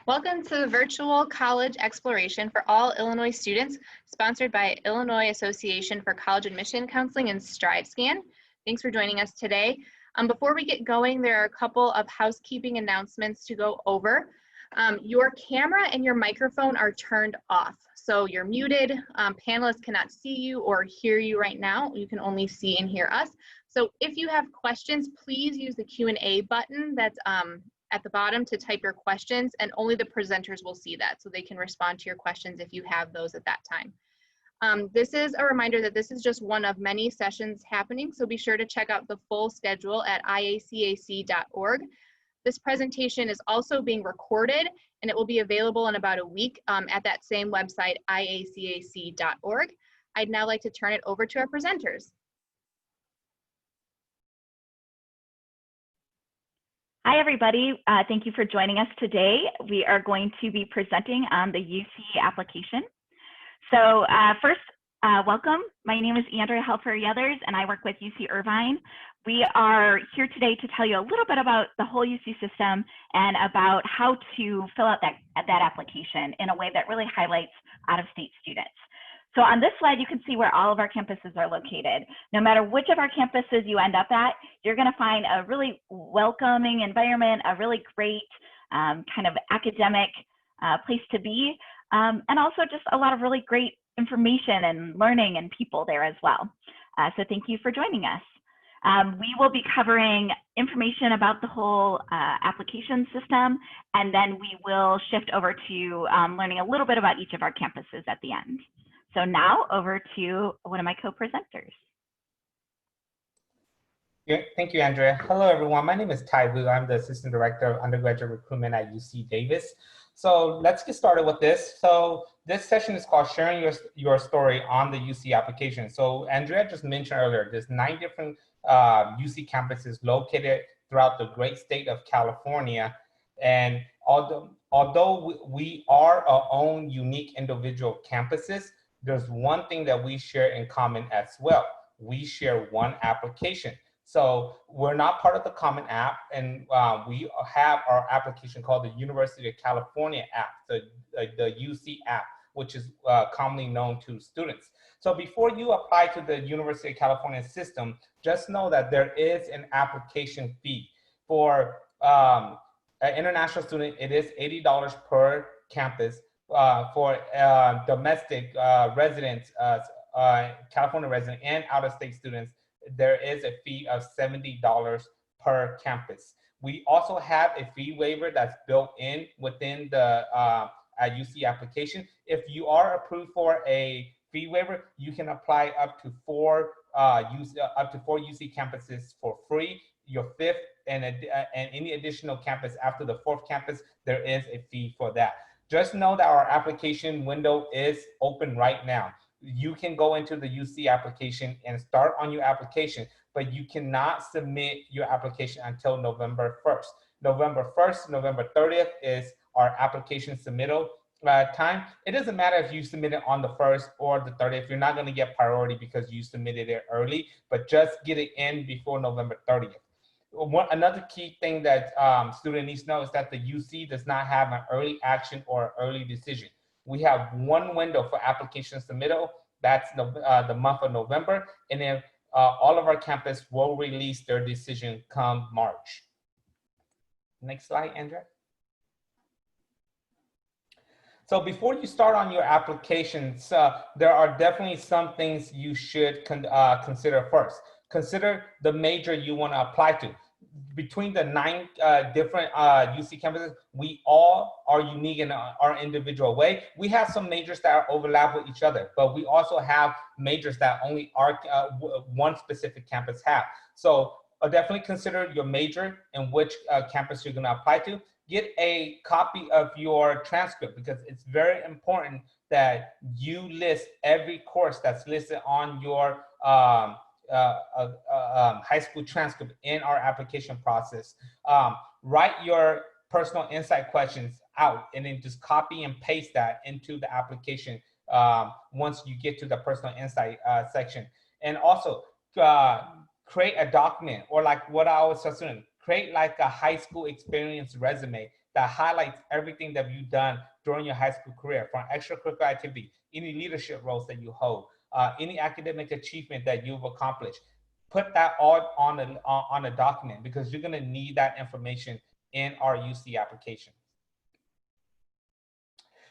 Welcome to the Virtual College Exploration for all Illinois students, sponsored by Illinois Association for College Admission Counseling and StrideScan. Thanks for joining us today. Before we get going, there are a couple of housekeeping announcements to go over. Your camera and your microphone are turned off, so you're muted. Panelists cannot see you or hear you right now. You can only see and hear us. So if you have questions, please use the Q&A button that's at the bottom to type your questions, and only the presenters will see that, so they can respond to your questions if you have those at that time. This is a reminder that this is just one of many sessions happening, so be sure to check out the full schedule at IACAC.org. This presentation is also being recorded, and it will be available in about a week at that same website, IACAC.org. I'd now like to turn it over to our presenters. Hi, everybody. Thank you for joining us today. We are going to be presenting on the UC application. So first, welcome. My name is Andrea Helfer-Yothers, and I work with UC Irvine. We are here today to tell you a little bit about the whole UC system and about how to fill out that application in a way that really highlights out-of-state students. So on this slide, you can see where all of our campuses are located. No matter which of our campuses you end up at, you're going to find a really welcoming environment, a really great kind of academic place to be, and also just a lot of really great information and learning and people there as well. So thank you for joining us. We will be covering information about the whole application system, and then we will shift over to learning a little bit about each of our campuses at the end. So now over to one of my co-presenters. Yeah, thank you, Andrea. Hello, everyone. My name is Tai Vu. I'm the Assistant Director of Undergraduate Recruitment at UC Davis. So let's get started with this. So this session is called Sharing Your Story on the UC Application. So Andrea just mentioned earlier, there's 9 different UC campuses located throughout the great state of California. And although we are our own unique individual campuses, there's one thing that we share in common as well. We share one application. So we're not part of the common app, and we have our application called the University of California app, the UC app, which is commonly known to students. So before you apply to the University of California system, just know that there is an application fee. For an international student, it is $80 per campus. For domestic residents, California residents, and out-of-state students, there is a fee of $70 per campus. We also have a fee waiver that's built in within the UC application. If you are approved for a fee waiver, you can apply up to 4 UC campuses for free. Your 5th and any additional campus after the 4th campus, there is a fee for that. Just know that our application window is open right now. You can go into the UC application and start on your application, but you cannot submit your application until November 1st. November 1st, November 30th is our application submittal time. It doesn't matter if you submit it on the 1st or the 30th. You're not going to get priority because you submitted it early, but just get it in before November 30th. Another key thing that student needs to know is that the UC does not have an early action or early decision. We have one window for application submittal. That's the month of November. And then all of our campus will release their decision come March. Next slide, Andrea. So before you start on your applications, there are definitely some things you should consider first. Consider the major you want to apply to. Between the 9 different UC campuses, we all are unique in our individual way. We have some majors that overlap with each other, but we also have majors that only our one specific campus have. So definitely consider your major and which campus you're going to apply to. Get a copy of your transcript, because it's very important that you list every course that's listed on your high school transcript in our application process. Write your personal insight questions out and then just copy and paste that into the application once you get to the personal insight section. And also create a document, or like what I was saying, create like a high school experience resume that highlights everything that you've done during your high school career, from extracurricular activity, any leadership roles that you hold, any academic achievement that you've accomplished. Put that all on a document, because you're going to need that information in our UC application.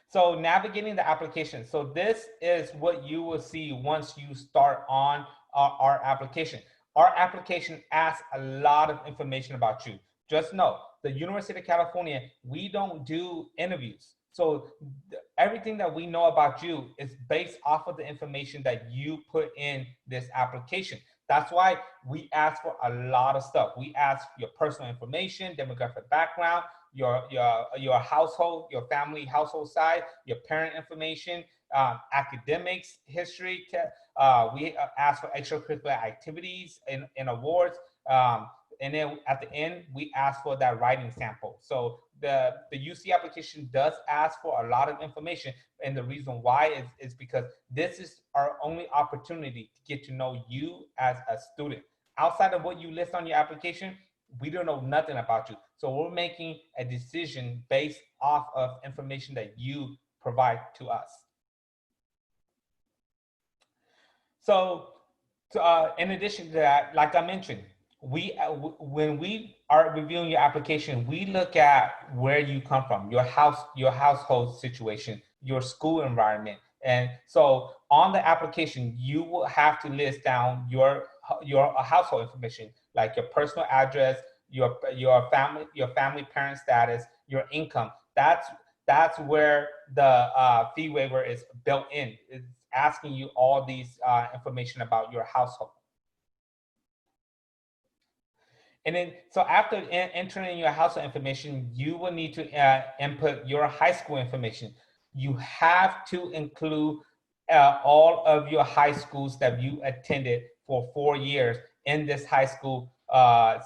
So navigating the application. So this is what you will see once you start on our application. Our application asks a lot of information about you. Just know, the University of California, we don't do interviews. So everything that we know about you is based off of the information that you put in this application. That's why we ask for a lot of stuff. We ask your personal information, demographic background, your household, your family household size, your parent information, academics, history. We ask for extracurricular activities and awards. And then at the end, we ask for that writing sample. So the UC application does ask for a lot of information. And the reason why is because this is our only opportunity to get to know you as a student. Outside of what you list on your application, we don't know nothing about you. So we're making a decision based off of information that you provide to us. So in addition to that, like I mentioned, when we are reviewing your application, we look at where you come from, your household situation, your school environment. And so on the application, you will have to list down your household information, like your personal address, your family parent status, your income. That's where the fee waiver is built in. It's asking you all these information about your household. And then, so after entering your household information, you will need to input your high school information. You have to include all of your high schools that you attended for 4 years in this high school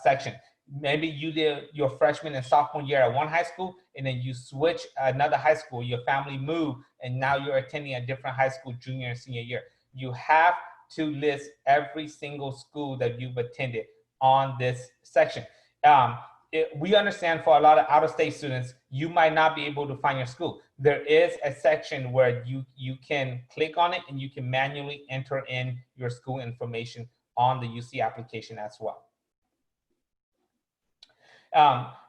section. Maybe you did your freshman and sophomore year at one high school, and then you switch another high school, your family moved, and now you're attending a different high school junior and senior year. You have to list every single school that you've attended on this section. We understand for a lot of out-of-state students, you might not be able to find your school. There is a section where you can click on it and you can manually enter in your school information on the UC application as well.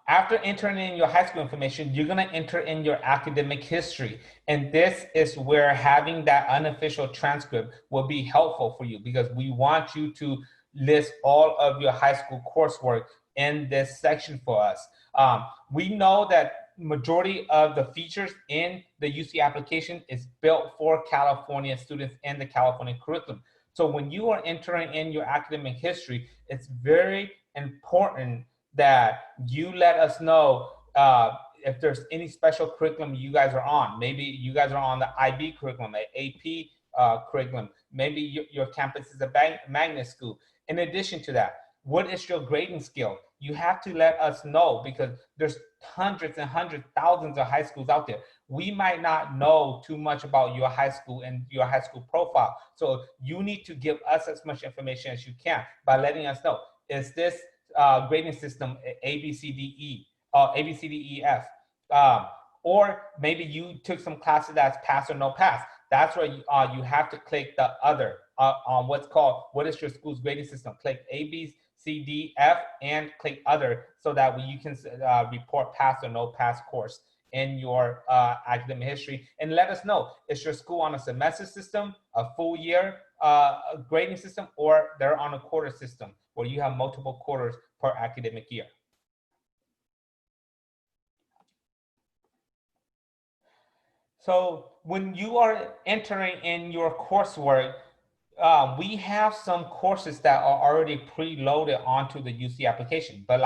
After entering in your high school information, you're gonna enter in your academic history. And this is where having that unofficial transcript will be helpful for you, because we want you to list all of your high school coursework in this section for us. We know that majority of the features in the UC application is built for California students in the California curriculum. So when you are entering in your academic history, it's very important that you let us know if there's any special curriculum you guys are on. Maybe you guys are on the IB curriculum, an AP curriculum. Maybe your campus is a magnet school. In addition to that, what is your grading skill? You have to let us know, because there's hundreds and hundreds, thousands of high schools out there. We might not know too much about your high school and your high school profile. So you need to give us as much information as you can by letting us know, is this grading system A, B, C, D, E, A, B, C, D, E, F. Or maybe you took some classes that's pass or no pass. That's where you have to click the other on what's called, what is your school's grading system? Click A, B, C, D, F, and click other, so that way you can report pass or no pass course in your academic history. And let us know, is your school on a semester system, a full year grading system, or they're on a quarter system where you have multiple quarters per academic year. So when you are entering in your coursework, we have some courses that are already preloaded onto the UC application. But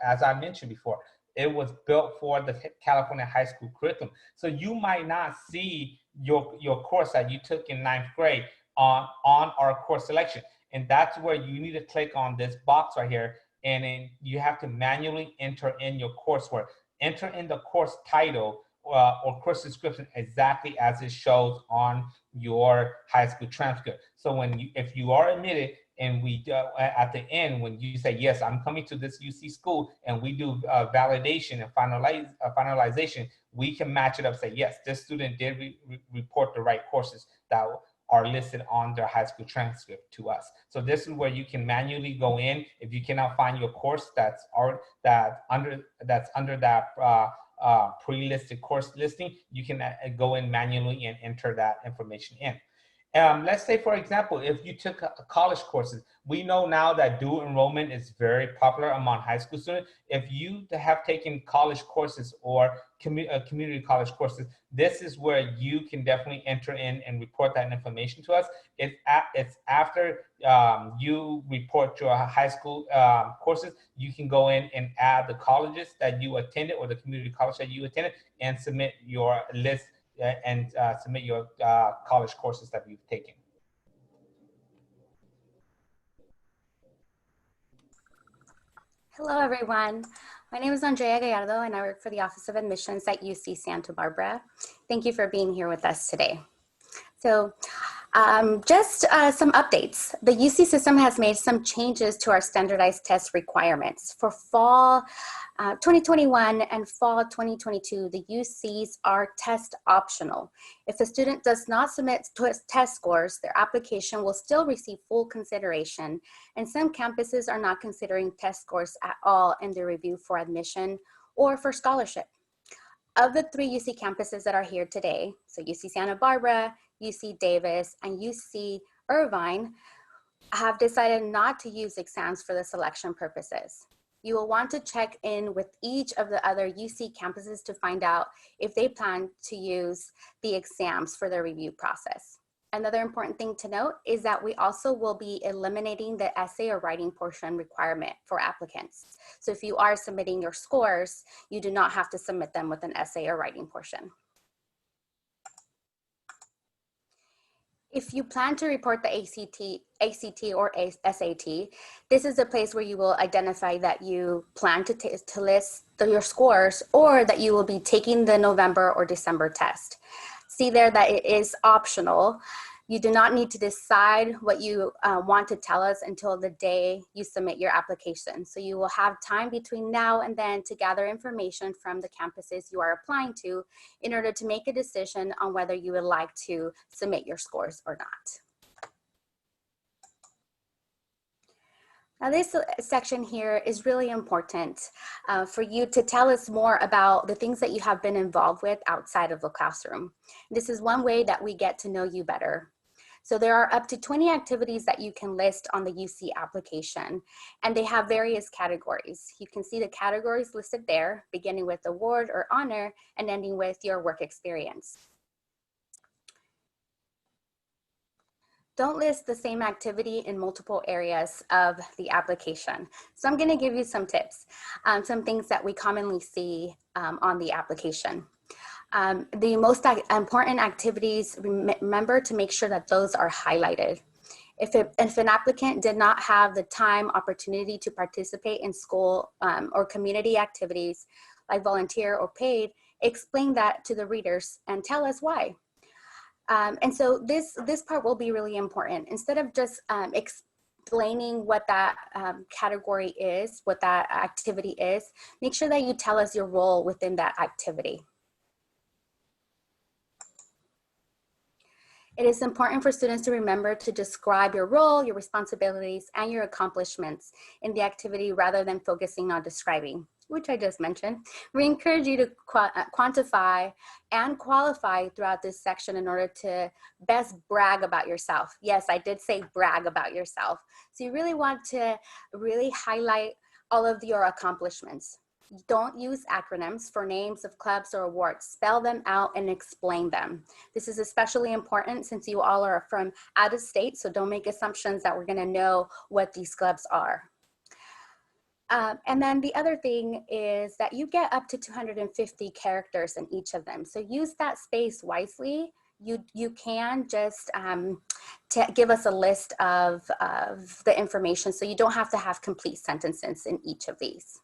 as I mentioned before, it was built for the California high school curriculum. So you might not see your course that you took in 9th grade on our course selection. And that's where you need to click on this box right here. And then you have to manually enter in your coursework. Enter in the course title or course description exactly as it shows on your high school transcript. So if you are admitted, and we at the end, when you say, yes, I'm coming to this UC school, and we do validation and finalization, we can match it up, say, yes, this student did report the right courses that are listed on their high school transcript to us. So this is where you can manually go in. If you cannot find your course that's under that pre-listed course listing, you can go in manually and enter that information in. Let's say, for example, if you took college courses, we know now that dual enrollment is very popular among high school students. If you have taken college courses or community college courses, this is where you can definitely enter in and report that information to us. It's after you report your high school courses, you can go in and add the colleges that you attended or the community college that you attended and submit your list and submit your college courses that you've taken. Hello, everyone. My name is Andrea Gallardo, and I work for the Office of Admissions at UC Santa Barbara. Thank you for being here with us today. So just some updates. The UC system has made some changes to our standardized test requirements. For fall 2021 and fall 2022, the UCs are test optional. If a student does not submit test scores, their application will still receive full consideration, and some campuses are not considering test scores at all in their review for admission or for scholarship. Of the 3 UC campuses that are here today, so UC Santa Barbara, UC Davis, and UC Irvine, have decided not to use exams for the selection purposes. You will want to check in with each of the other UC campuses to find out if they plan to use the exams for their review process. Another important thing to note is that we also will be eliminating the essay or writing portion requirement for applicants. So if you are submitting your scores, you do not have to submit them with an essay or writing portion. If you plan to report the ACT or SAT, this is a place where you will identify that you plan to list your scores, or that you will be taking the November or December test. See there that it is optional. You do not need to decide what you want to tell us until the day you submit your application. So you will have time between now and then to gather information from the campuses you are applying to in order to make a decision on whether you would like to submit your scores or not. Now this section here is really important for you to tell us more about the things that you have been involved with outside of the classroom. This is one way that we get to know you better. So there are up to 20 activities that you can list on the UC application, and they have various categories. You can see the categories listed there, beginning with award or honor and ending with your work experience. Don't list the same activity in multiple areas of the application. So I'm going to give you some tips, some things that we commonly see on the application. The most important activities, remember to make sure that those are highlighted. If an applicant did not have the time, opportunity to participate in school or community activities like volunteer or paid, explain that to the readers and tell us why. And so this part will be really important. Instead of just explaining what that category is, what that activity is, make sure that you tell us your role within that activity. It is important for students to remember to describe your role, your responsibilities, and your accomplishments in the activity rather than focusing on describing, which I just mentioned. We encourage you to quantify and qualify throughout this section in order to best brag about yourself. Yes, I did say brag about yourself. So you really want to really highlight all of your accomplishments. Don't use acronyms for names of clubs or awards. Spell them out and explain them. This is especially important since you all are from out of state, so don't make assumptions that we're going to know what these clubs are. And then the other thing is that you get up to 250 characters in each of them. So use that space wisely. You can just give us a list of the information, so you don't have to have complete sentences in each of these.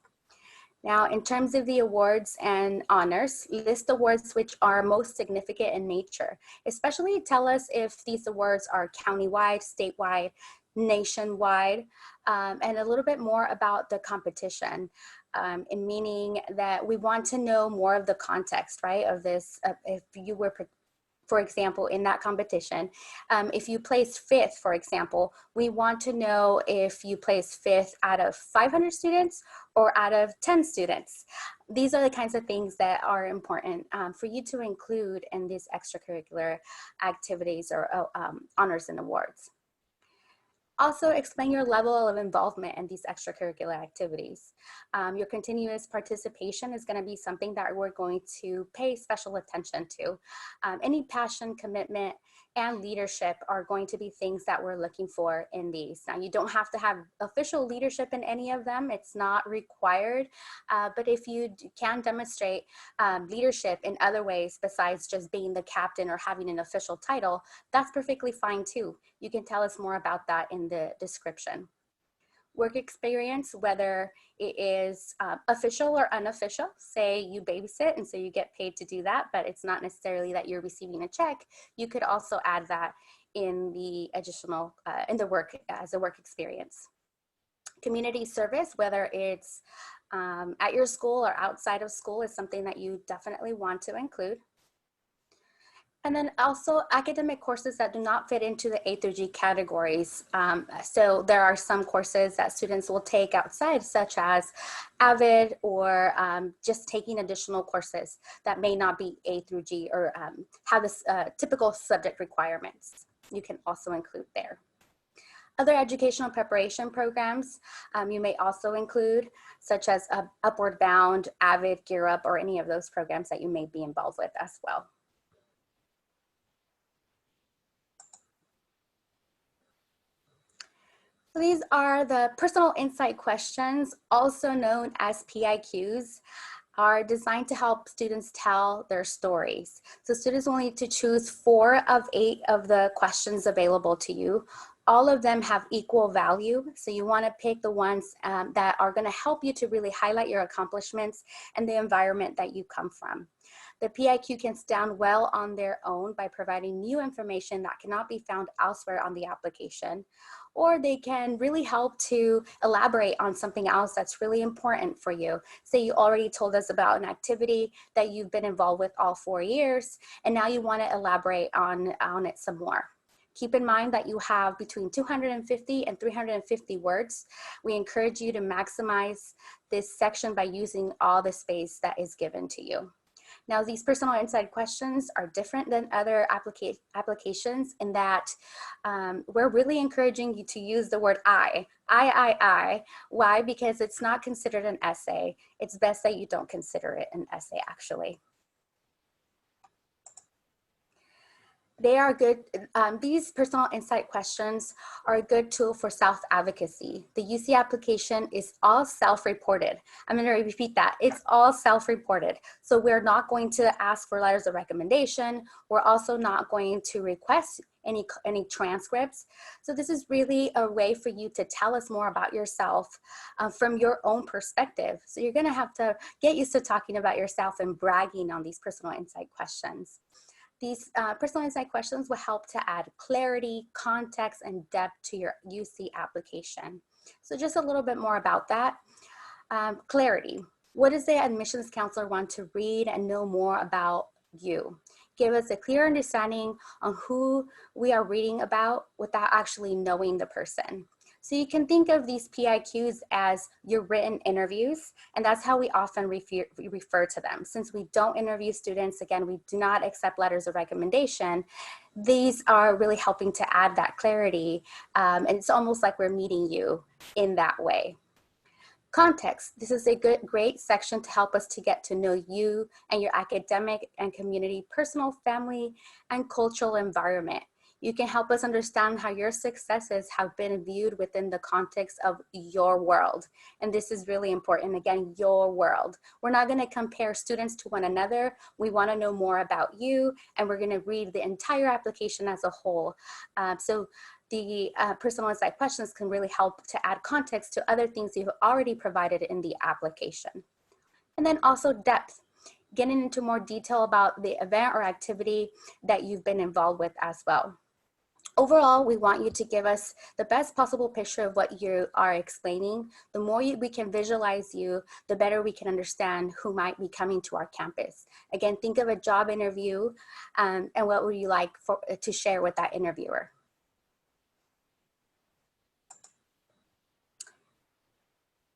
Now, in terms of the awards and honors, list awards which are most significant in nature. Especially tell us if these awards are countywide, statewide. nationwide, and a little bit more about the competition, in meaning that we want to know more of the context, right, of this. If you were, for example, in that competition, if you placed 5th, for example, we want to know if you placed 5th out of 500 students or out of 10 students. These are the kinds of things that are important for you to include in these extracurricular activities or honors and awards. Also, explain your level of involvement in these extracurricular activities. Your continuous participation is going to be something that we're going to pay special attention to. Any passion, commitment, and leadership are going to be things that we're looking for in these. Now, you don't have to have official leadership in any of them. It's not required. But if you can demonstrate leadership in other ways besides just being the captain or having an official title, that's perfectly fine too. You can tell us more about that in the description. Work experience, whether it is official or unofficial. Say you babysit and so you get paid to do that, but it's not necessarily that you're receiving a check. You could also add that in the additional, in the work as a work experience. Community service, whether it's at your school or outside of school, is something that you definitely want to include. And then also academic courses that do not fit into the A through G categories. So there are some courses that students will take outside, such as AVID or just taking additional courses that may not be A through G or have the typical subject requirements. You can also include there. Other educational preparation programs you may also include, such as Upward Bound, AVID, Gear Up, or any of those programs that you may be involved with as well. So these are the personal insight questions, also known as PIQs, are designed to help students tell their stories. So students will need to choose 4 of 8 of the questions available to you. All of them have equal value, so you want to pick the ones that are going to help you to really highlight your accomplishments and the environment that you come from. The PIQ can stand well on their own by providing new information that cannot be found elsewhere on the application, or they can really help to elaborate on something else that's really important for you. Say you already told us about an activity that you've been involved with all 4 years, and now you want to elaborate on it some more. Keep in mind that you have between 250 and 350 words. We encourage you to maximize this section by using all the space that is given to you. Now, these personal insight questions are different than other applications in that we're really encouraging you to use the word I. Why? Because it's not considered an essay. It's best that you don't consider it an essay, actually. They are good, these personal insight questions are a good tool for self-advocacy. The UC application is all self-reported. I'm going to repeat that. It's all self-reported. So we're not going to ask for letters of recommendation. We're also not going to request any transcripts. So this is really a way for you to tell us more about yourself from your own perspective. So you're going to have to get used to talking about yourself and bragging on these personal insight questions. These personal insight questions will help to add clarity, context, and depth to your UC application. So just a little bit more about that. Clarity. What does the admissions counselor want to read and know more about you? Give us a clear understanding on who we are reading about without actually knowing the person. So you can think of these PIQs as your written interviews, and that's how we often refer to them. Since we don't interview students, again, we do not accept letters of recommendation, these are really helping to add that clarity, and it's almost like we're meeting you in that way. Context. This is a great section to help us to get to know you and your academic and community, personal, family, and cultural environment. You can help us understand how your successes have been viewed within the context of your world. And this is really important. Again, your world. We're not going to compare students to one another. We want to know more about you, and we're going to read the entire application as a whole. So the personal insight questions can really help to add context to other things you've already provided in the application. And then also depth. Getting into more detail about the event or activity that you've been involved with as well. Overall, we want you to give us the best possible picture of what you are explaining. The more we can visualize you, the better we can understand who might be coming to our campus. Again, think of a job interview, and what would you like to share with that interviewer?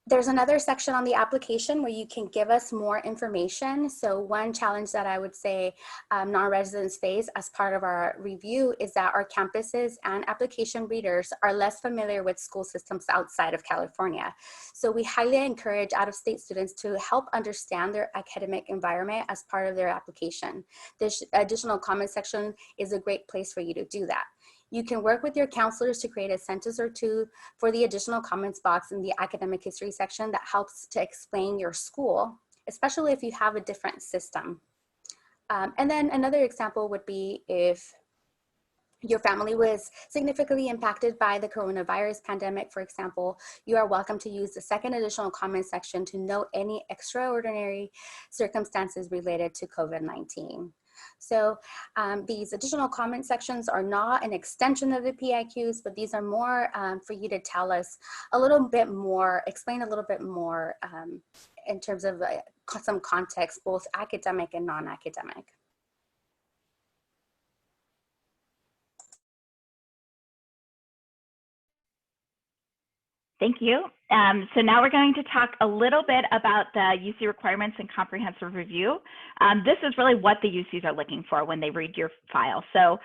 There's another section on the application where you can give us more information. So one challenge that I would say non-residents face as part of our review is that our campuses and application readers are less familiar with school systems outside of California. So we highly encourage out-of-state students to help understand their academic environment as part of their application. This additional comment section is a great place for you to do that. You can work with your counselors to create a sentence or two for the additional comments box in the academic history section that helps to explain your school, especially if you have a different system. And then another example would be if your family was significantly impacted by the coronavirus pandemic, for example, you are welcome to use the second additional comment section to note any extraordinary circumstances related to COVID-19. So these additional comment sections are not an extension of the PIQs, but these are more for you to tell us a little bit more, explain a little bit more in terms of some context, both academic and non-academic. Thank you. So now we're going to talk a little bit about the UC requirements and comprehensive review. This is really what the UCs are looking for when they read your file. So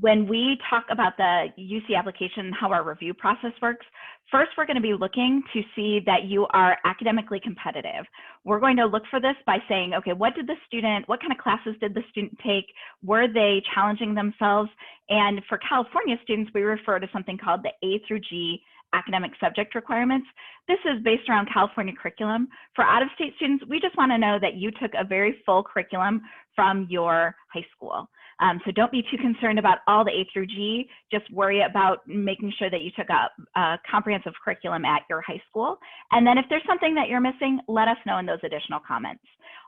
when we talk about the UC application, how our review process works, first we're going to be looking to see that you are academically competitive. We're going to look for this by saying, okay, what kind of classes did the student take? Were they challenging themselves? And for California students, we refer to something called the A through G academic subject requirements. This is based around California curriculum. For out-of-state students, we just want to know that you took a very full curriculum from your high school. So don't be too concerned about all the A through G, just worry about making sure that you took a comprehensive curriculum at your high school. And then if there's something that you're missing, let us know in those additional comments.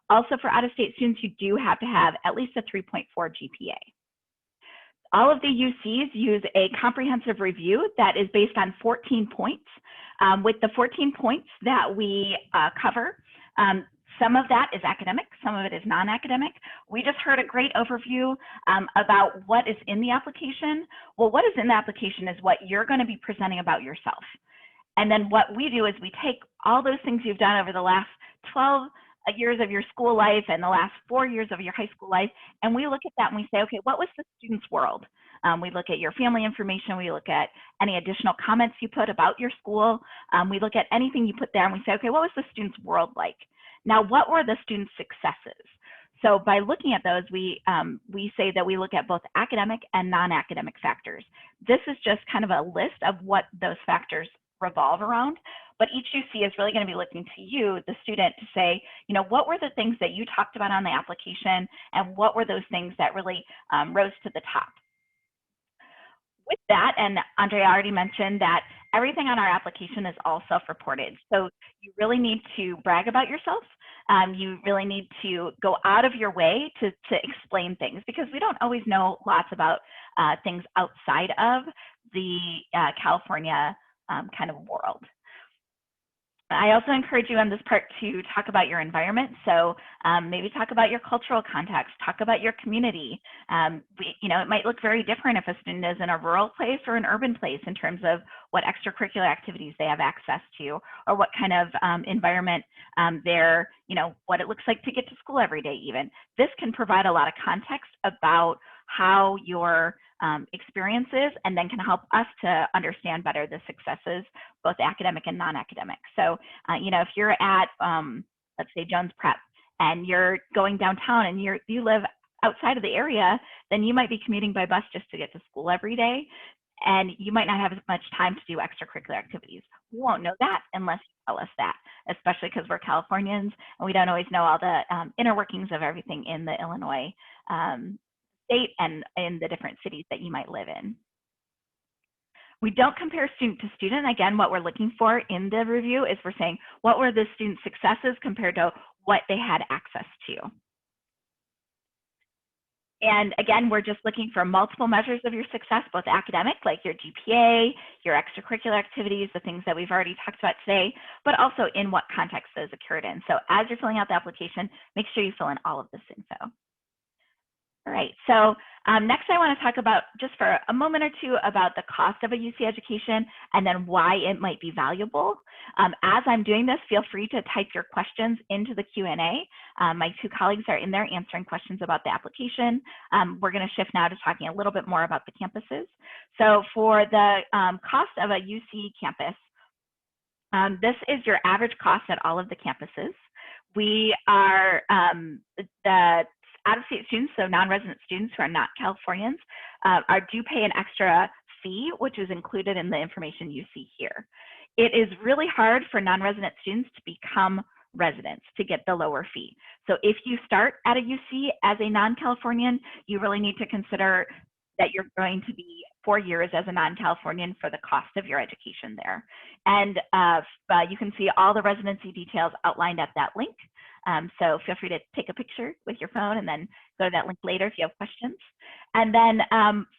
Also for out-of-state students, you do have to have at least a 3.4 GPA. All of the UCs use a comprehensive review that is based on 14 points. With the 14 points that we cover, some of that is academic, some of it is non-academic. We just heard a great overview about what is in the application. Well, what is in the application is what you're going to be presenting about yourself. And then what we do is we take all those things you've done over the last 12 years of your school life and the last 4 years of your high school life, and we look at that and we say, okay, what was the student's world? We look at your family information, we look at any additional comments you put about your school, we look at anything you put there and we say, okay, what was the student's world like? Now, what were the student's successes? So by looking at those, we say that we look at both academic and non-academic factors. This is just kind of a list of what those factors revolve around. But each UC is really going to be looking to you, the student, to say, you know, what were the things that you talked about on the application and what were those things that really rose to the top? With that, and Andrea already mentioned that everything on our application is all self-reported. So you really need to brag about yourself. You really need to go out of your way to explain things because we don't always know lots about things outside of the California kind of world. I also encourage you on this part to talk about your environment. So maybe talk about your cultural context, talk about your community. You know, it might look very different if a student is in a rural place or an urban place in terms of what extracurricular activities they have access to, or what kind of environment they're, you know, what it looks like to get to school every day even. This can provide a lot of context about how your experiences, and then can help us to understand better the successes, both academic and non-academic. So, you know, if you're at, let's say Jones Prep, and you're going downtown and you live outside of the area, then you might be commuting by bus just to get to school every day, and you might not have as much time to do extracurricular activities. We won't know that unless you tell us that, especially because we're Californians and we don't always know all the inner workings of everything in the Illinois state and in the different cities that you might live in. We don't compare student to student. Again, what we're looking for in the review is we're saying, what were the student's successes compared to what they had access to? And again, we're just looking for multiple measures of your success, both academic, like your GPA, your extracurricular activities, the things that we've already talked about today, but also in what context those occurred in. So as you're filling out the application, make sure you fill in all of this info. All right, so next I want to talk about, just for a moment or two, about the cost of a UC education and then why it might be valuable. As I'm doing this, feel free to type your questions into the Q&A. My two colleagues are in there answering questions about the application. We're going to shift now to talking a little bit more about the campuses. So for the cost of a UC campus, this is your average cost at all of the campuses. We are the out-of-state students, so non-resident students who are not Californians, do pay an extra fee, which is included in the information you see here. It is really hard for non-resident students to become residents to get the lower fee. So if you start at a UC as a non-Californian, you really need to consider that you're going to be 4 years as a non-Californian for the cost of your education there. And you can see all the residency details outlined at that link. So feel free to take a picture with your phone and then go to that link later if you have questions. And then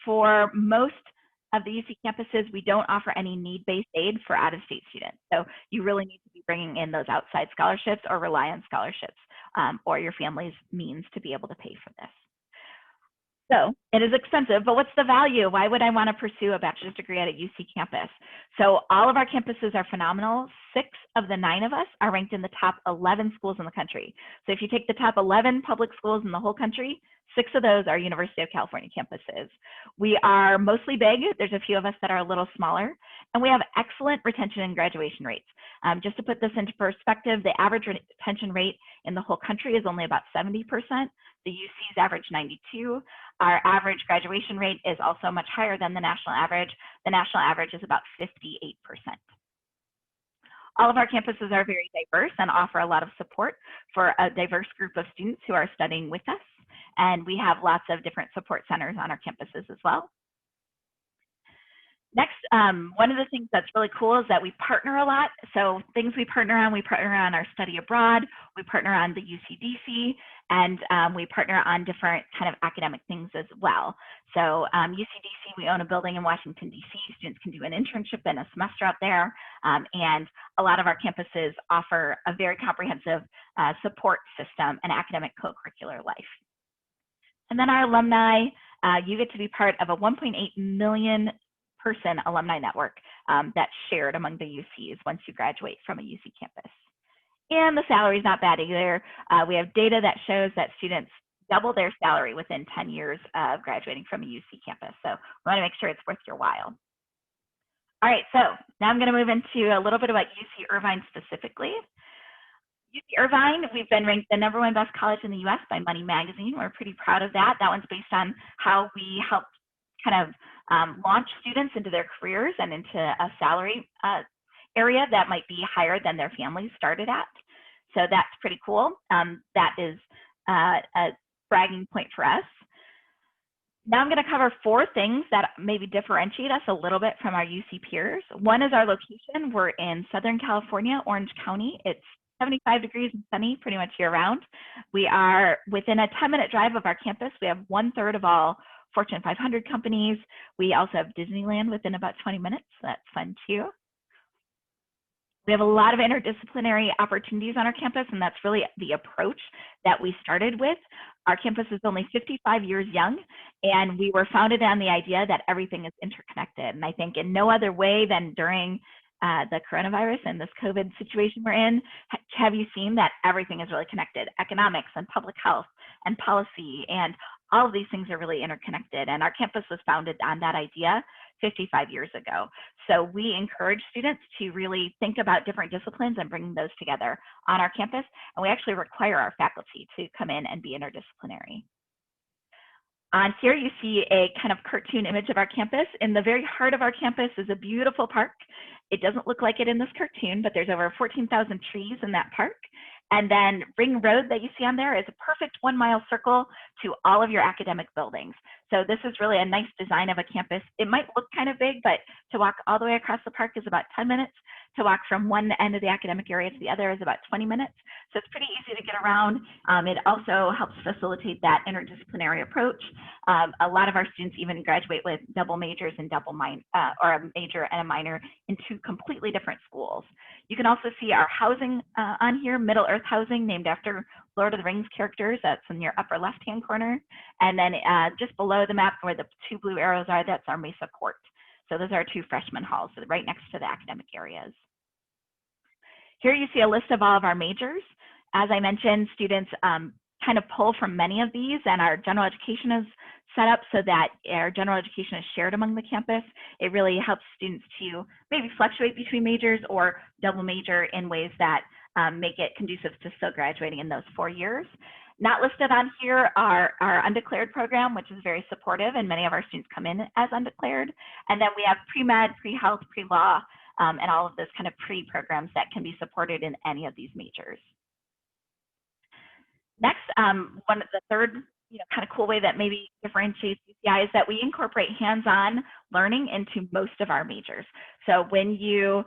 for most of the UC campuses, we don't offer any need-based aid for out-of-state students. So you really need to be bringing in those outside scholarships or rely on scholarships or your family's means to be able to pay for this. So it is expensive, but what's the value? Why would I want to pursue a bachelor's degree at a UC campus? So all of our campuses are phenomenal. 6 of the 9 of us are ranked in the top 11 schools in the country. So if you take the top 11 public schools in the whole country, 6 of those are University of California campuses. We are mostly big. There's a few of us that are a little smaller, and we have excellent retention and graduation rates. Just to put this into perspective, the average retention rate in the whole country is only about 70%. The UC's average 92. Our average graduation rate is also much higher than the national average. The national average is about 58%. All of our campuses are very diverse and offer a lot of support for a diverse group of students who are studying with us. And we have lots of different support centers on our campuses as well. Next, one of the things that's really cool is that we partner a lot. So things we partner on our study abroad, we partner on the UCDC, and we partner on different kind of academic things as well. So UCDC, we own a building in Washington, DC. Students can do an internship and a semester out there. And a lot of our campuses offer a very comprehensive support system and academic co-curricular life. And then our alumni, you get to be part of a 1.8 million person alumni network that's shared among the UCs once you graduate from a UC campus. And the salary is not bad either. We have data that shows that students double their salary within 10 years of graduating from a UC campus. So we want to make sure it's worth your while. All right, so now I'm going to move into a little bit about UC Irvine specifically. UC Irvine, we've been ranked the #1 best college in the US by Money Magazine. We're pretty proud of that. That one's based on how we helped kind of launch students into their careers and into a salary area that might be higher than their families started at. So that's pretty cool. That is a bragging point for us. Now I'm going to cover 4 things that maybe differentiate us a little bit from our UC peers. One is our location. We're in Southern California, Orange County. It's 75 degrees and sunny pretty much year round. We are within a 10-minute drive of our campus. We have 1/3 of all Fortune 500 companies. We also have Disneyland within about 20 minutes. So that's fun too. We have a lot of interdisciplinary opportunities on our campus, and that's really the approach that we started with. Our campus is only 55 years young, and we were founded on the idea that everything is interconnected. And I think in no other way than during the coronavirus and this COVID situation we're in, have you seen that everything is really connected? Economics and public health and policy, and all of these things are really interconnected. And our campus was founded on that idea 55 years ago. So we encourage students to really think about different disciplines and bring those together on our campus. And we actually require our faculty to come in and be interdisciplinary. On here, you see a kind of cartoon image of our campus. In the very heart of our campus is a beautiful park. It doesn't look like it in this cartoon, but there's over 14,000 trees in that park. And then Ring Road that you see on there is a perfect 1-mile circle to all of your academic buildings. So this is really a nice design of a campus. It might look kind of big, but to walk all the way across the park is about 10 minutes. To walk from one end of the academic area to the other is about 20 minutes. So it's pretty easy to get around. It also helps facilitate that interdisciplinary approach. A lot of our students even graduate with double majors and or a major and a minor in 2 completely different schools. You can also see our housing on here, Middle Earth housing, named after Lord of the Rings characters. That's in your upper left-hand corner. And then just below the map where the 2 blue arrows are, that's our Mesa Court. So those are our 2 freshman halls, so right next to the academic areas. Here you see a list of all of our majors. As I mentioned, students kind of pull from many of these, and our general education is set up so that our general education is shared among the campus. It really helps students to maybe fluctuate between majors or double major in ways that make it conducive to still graduating in those 4 years. Not listed on here are our undeclared program, which is very supportive, and many of our students come in as undeclared. And then we have pre-med, pre-health, pre-law, and all of those kind of pre-programs that can be supported in any of these majors. Next, one of the third kind of cool way that maybe differentiates UCI is that we incorporate hands-on learning into most of our majors. So when you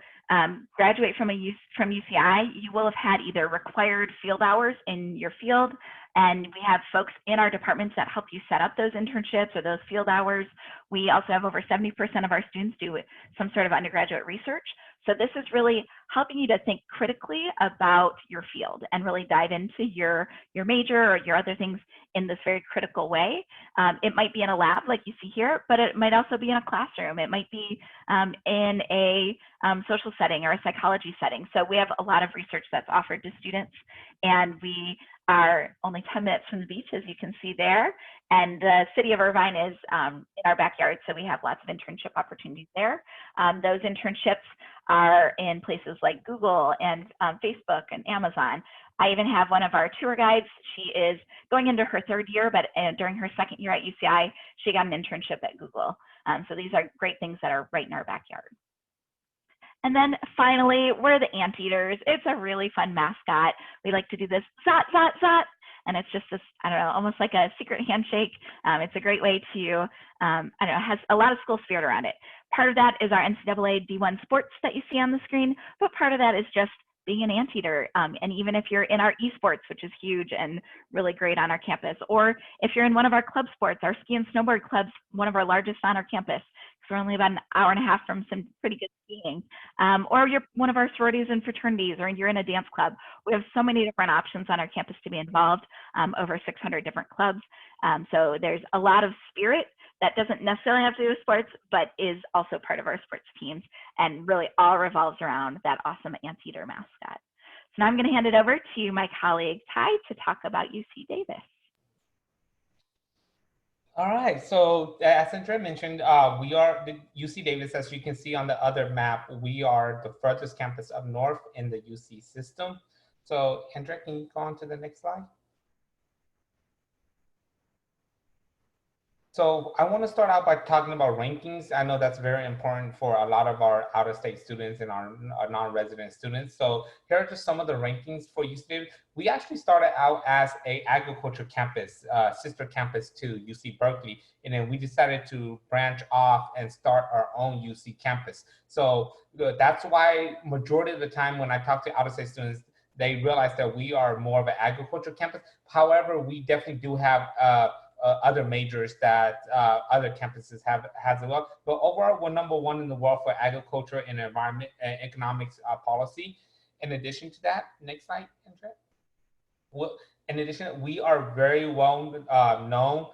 graduate from UCI, you will have had either required field hours in your field, and we have folks in our departments that help you set up those internships or those field hours. We also have over 70% of our students do some sort of undergraduate research. So this is really helping you to think critically about your field and really dive into your major or your other things in this very critical way. It might be in a lab like you see here, but it might also be in a classroom. It might be in a social setting or a psychology setting. So we have a lot of research that's offered to students, and we are only 10 minutes from the beach, as you can see there. And the city of Irvine is in our backyard, so we have lots of internship opportunities there. Those internships are in places like Google and Facebook and Amazon. I even have one of our tour guides. She is going into her 3rd year, but during her 2nd year at UCI, she got an internship at Google. So these are great things that are right in our backyard. And then finally, we're the anteaters. It's a really fun mascot. We like to do this zot, zot, zot. And it's just this, I don't know, almost like a secret handshake. It's a great way to, I don't know, it has a lot of school spirit around it. Part of that is our NCAA D1 sports that you see on the screen, but part of that is just being an anteater. And even if you're in our esports, which is huge and really great on our campus, or if you're in one of our club sports, our ski and snowboard clubs, one of our largest on our campus, because we're only about an hour and a half from some pretty good skiing, or you're one of our sororities and fraternities, or you're in a dance club. We have so many different options on our campus to be involved, over 600 different clubs. So there's a lot of spirit that doesn't necessarily have to do with sports, but is also part of our sports teams, and really all revolves around that awesome anteater mascot. So now I'm going to hand it over to my colleague, Ty, to talk about UC Davis. All right, so as Andrea mentioned, we are the UC Davis. As you can see on the other map, we are the furthest campus up north in the UC system. So Andrea, can you go on to the next slide? So I want to start out by talking about rankings. I know that's very important for a lot of our out-of-state students and our non-resident students. So here are just some of the rankings for UC Davis. We actually started out as an agriculture campus, sister campus to UC Berkeley, and then we decided to branch off and start our own UC campus. So that's why majority of the time when I talk to out-of-state students, they realize that we are more of an agriculture campus. However, we definitely do have other majors that other campuses has as well. But overall, we're #1 in the world for agriculture and environment and economics policy. In addition to that, next slide, Andrea. Well, in addition, we are very well known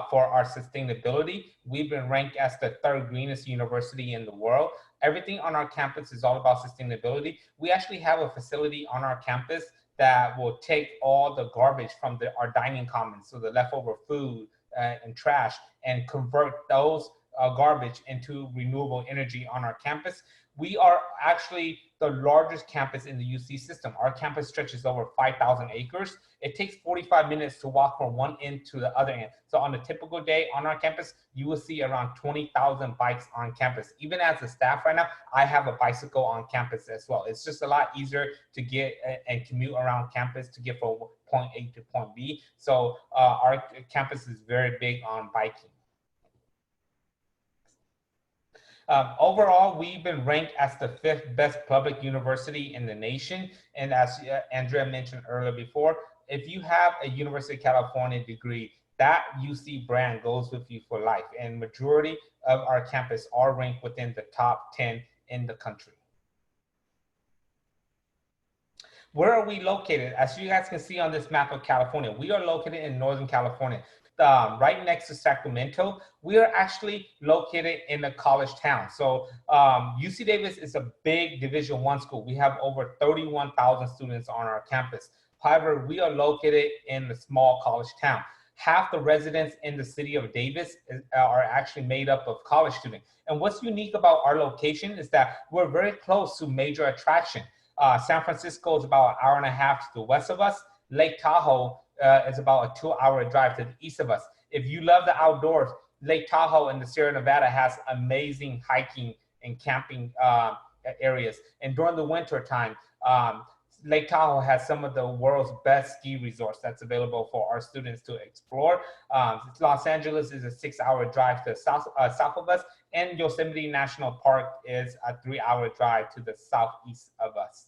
for our sustainability. We've been ranked as the 3rd greenest university in the world. Everything on our campus is all about sustainability. We actually have a facility on our campus that will take all the garbage from our dining commons, so the leftover food and trash, and convert those garbage into renewable energy on our campus. We are actually the largest campus in the UC system. Our campus stretches over 5,000 acres. It takes 45 minutes to walk from one end to the other end. So on a typical day on our campus, you will see around 20,000 bikes on campus. Even as a staff right now, I have a bicycle on campus as well. It's just a lot easier to get and commute around campus to get from point A to point B. So our campus is very big on biking. Overall, we've been ranked as the 5th best public university in the nation. And as Andrea mentioned earlier before, if you have a University of California degree, that UC brand goes with you for life. And majority of our campus are ranked within the top 10 in the country. Where are we located? As you guys can see on this map of California, we are located in Northern California. Right next to Sacramento. We are actually located in a college town. So UC Davis is a big Division I school. We have over 31,000 students on our campus. However, we are located in a small college town. Half the residents in the city of Davis are actually made up of college students. And what's unique about our location is that we're very close to major attraction. San Francisco is about an hour and a half to the west of us. Lake Tahoe is about a 2-hour drive to the east of us. If you love the outdoors, Lake Tahoe in the Sierra Nevada has amazing hiking and camping areas. And during the winter time, Lake Tahoe has some of the world's best ski resorts that's available for our students to explore. Los Angeles is a 6-hour drive to the south of us, and Yosemite National Park is a 3-hour drive to the southeast of us.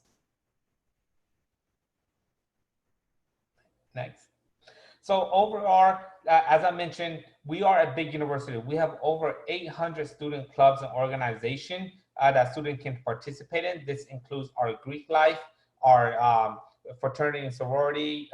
Next. So overall, as I mentioned, we are a big university. We have over 800 student clubs and organizations that students can participate in. This includes our Greek life, our fraternity and sorority,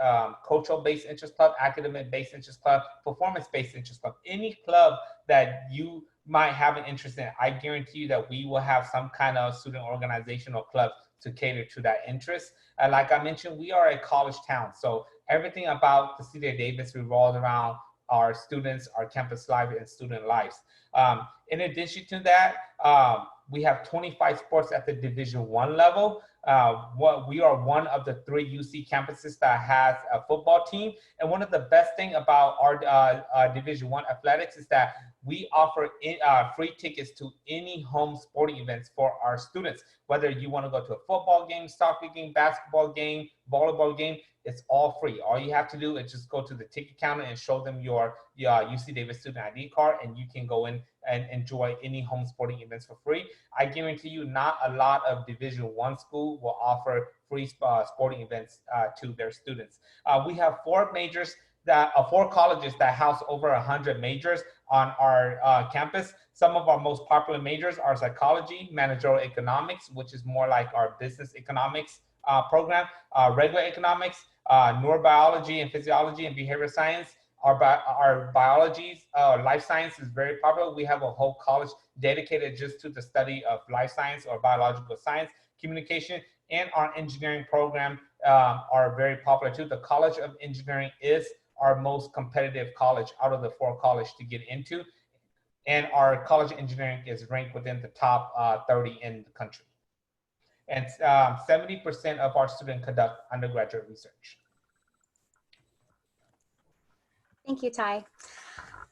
cultural-based interest club, academic-based interest club, performance-based interest club. Any club that you might have an interest in, I guarantee you that we will have some kind of student organization or club to cater to that interest. Like I mentioned, we are a college town, so everything about the city of Davis revolves around our students, our campus life, and student lives. In addition to that, we have 25 sports at the Division I level. We are one of the 3 UC campuses that has a football team. And one of the best things about our Division I athletics is that we offer free tickets to any home sporting events for our students. Whether you want to go to a football game, soccer game, basketball game, volleyball game, it's all free. All you have to do is just go to the ticket counter and show them your UC Davis student ID card, and you can go in and enjoy any home sporting events for free. I guarantee you not a lot of Division I school will offer free sporting events to their students. We have 4 majors that 4 colleges that house over 100 majors on our campus. Some of our most popular majors are psychology, managerial economics, which is more like our business economics program, regular economics, neurobiology and physiology and behavioral science. Our biology, life science is very popular. We have a whole college dedicated just to the study of life science or biological science, communication, and our engineering program are very popular too. The College of Engineering is our most competitive college out of the 4 colleges to get into. And our College of Engineering is ranked within the top 30 in the country. And 70% of our students conduct undergraduate research. Thank you, Ty.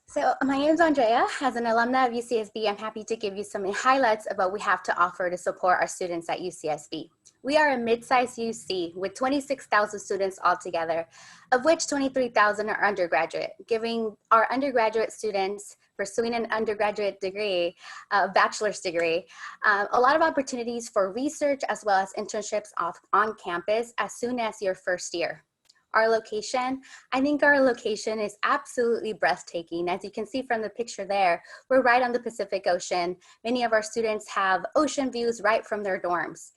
So my name is Andrea. As an alumna of UCSB, I'm happy to give you some highlights of what we have to offer to support our students at UCSB. We are a mid-sized UC with 26,000 students altogether, of which 23,000 are undergraduate, giving our undergraduate students pursuing an undergraduate degree, a bachelor's degree, a lot of opportunities for research as well as internships on campus as soon as your first year. Our location, I think our location is absolutely breathtaking. As you can see from the picture there, we're right on the Pacific Ocean. Many of our students have ocean views right from their dorms.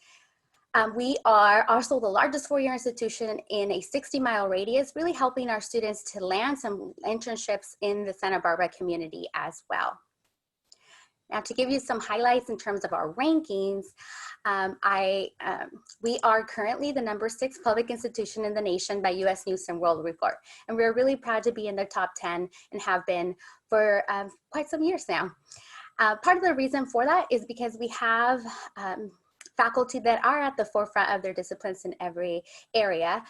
We are also the largest 4-year institution in a 60-mile radius, really helping our students to land some internships in the Santa Barbara community as well. Now, to give you some highlights in terms of our rankings, we are currently the #6 public institution in the nation by US News and World Report. And we're really proud to be in the top 10 and have been for quite some years now. Part of the reason for that is because we have faculty that are at the forefront of their disciplines in every area.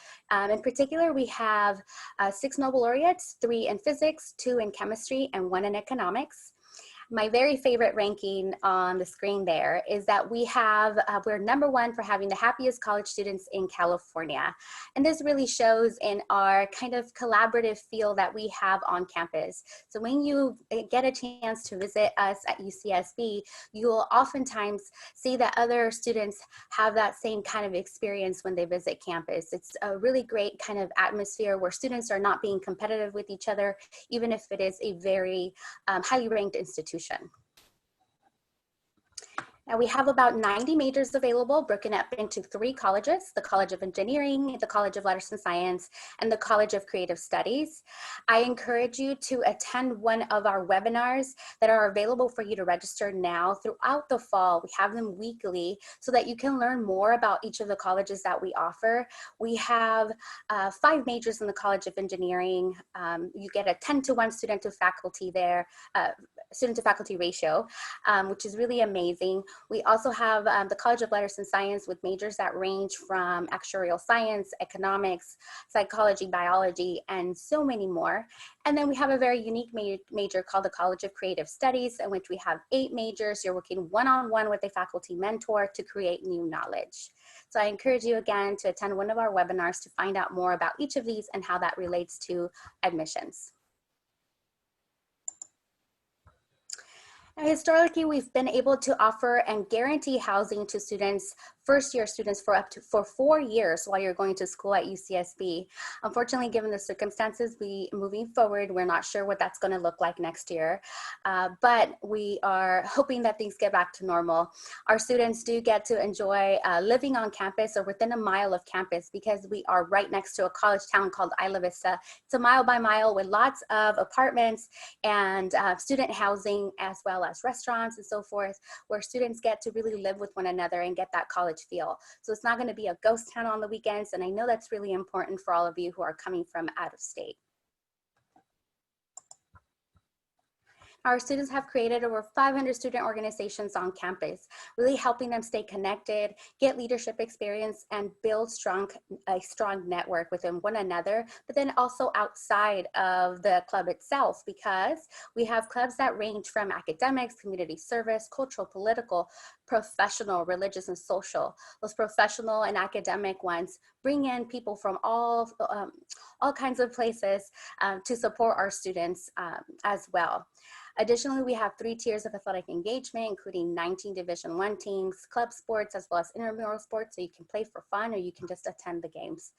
In particular, we have 6 Nobel laureates, 3 in physics, 2 in chemistry, and 1 in economics. my very favorite ranking on the screen there is that we have, we're #1 for having the happiest college students in California. And this really shows in our kind of collaborative feel that we have on campus. So when you get a chance to visit us at UCSB, you will oftentimes see that other students have that same kind of experience when they visit campus. It's a really great kind of atmosphere where students are not being competitive with each other, even if it is a very highly ranked institution. Now we have about 90 majors available, broken up into 3 colleges: the College of Engineering, the College of Letters and Science, and the College of Creative Studies. I encourage you to attend one of our webinars that are available for you to register now throughout the fall. We have them weekly so that you can learn more about each of the colleges that we offer. We have 5 majors in the College of Engineering. You get a 10-to-1 student to faculty there, student to faculty ratio, which is really amazing. We also have the College of Letters and Science with majors that range from actuarial science, economics, psychology, biology, and so many more. And then we have a very unique major called the College of Creative Studies, in which we have 8 majors. You're working one-on-one with a faculty mentor to create new knowledge. So I encourage you again to attend one of our webinars to find out more about each of these and how that relates to admissions. Now, historically, we've been able to offer and guarantee housing to students, first-year students, for 4 years while you're going to school at UCSB. Unfortunately, given the circumstances, moving forward, we're not sure what that's going to look like next year, but we are hoping that things get back to normal. Our students do get to enjoy living on campus or within a mile of campus, because we are right next to a college town called Isla Vista. It's a mile by mile with lots of apartments and student housing, as well as restaurants and so forth, where students get to really live with one another and get that college feel. So it's not going to be a ghost town on the weekends, and I know that's really important for all of you who are coming from out of state. Our students have created over 500 student organizations on campus, really helping them stay connected, get leadership experience, and build a strong network within one another, but then also outside of the club itself, because we have clubs that range from academics, community service, cultural, political, professional, religious, and social. Those professional and academic ones bring in people from all kinds of places to support our students as well. Additionally, we have 3 tiers of athletic engagement, including 19 Division I teams, club sports, as well as intramural sports, so you can play for fun or you can just attend the games.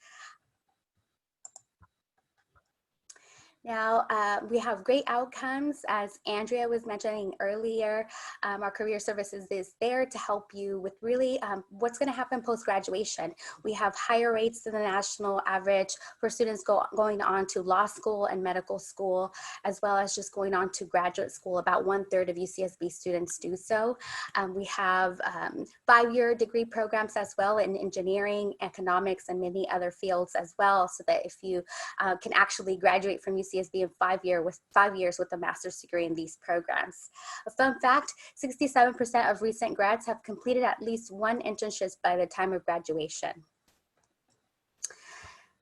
Now, we have great outcomes. As Andrea was mentioning earlier, our career services is there to help you with really what's going to happen post-graduation. We have higher rates than the national average for students going on to law school and medical school, as well as just going on to graduate school. About 1/3 of UCSB students do so. We have 5-year degree programs as well in engineering, economics, and many other fields as well, so that if you can actually graduate from UCSB in 5 years with a master's degree in these programs. A fun fact, 67% of recent grads have completed at least 1 internship by the time of graduation.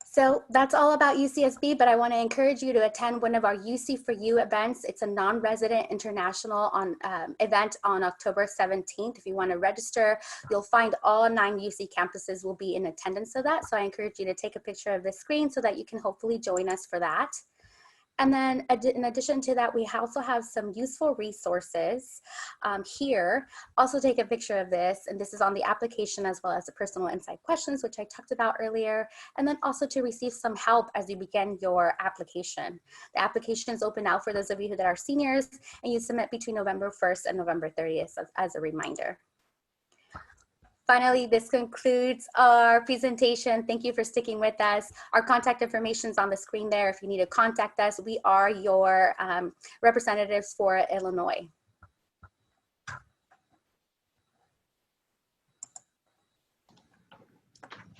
So that's all about UCSB, but I want to encourage you to attend one of our UC for You events. It's a non-resident international event on October 17th. If you want to register, you'll find all 9 UC campuses will be in attendance of that. So I encourage you to take a picture of the screen so that you can hopefully join us for that. And then in addition to that, we also have some useful resources here. Also take a picture of this, and this is on the application as well as the personal insight questions, which I talked about earlier, and then also to receive some help as you begin your application. The application is open out for those of you that are seniors, and you submit between November 1st and November 30th as a reminder. Finally, this concludes our presentation. Thank you for sticking with us. Our contact information is on the screen there. If you need to contact us, we are your representatives for Illinois.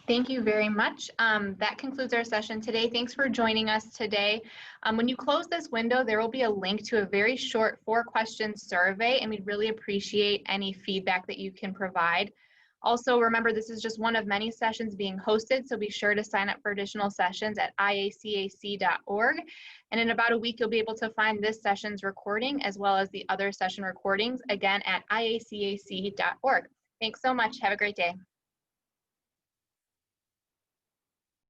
Thank you very much. That concludes our session today. Thanks for joining us today. When you close this window, there will be a link to a very short 4-question survey, and we'd really appreciate any feedback that you can provide. Also, remember, this is just one of many sessions being hosted, so be sure to sign up for additional sessions at IACAC.org. And in about a week, you'll be able to find this session's recording as well as the other session recordings, again, at IACAC.org. Thanks so much. Have a great day.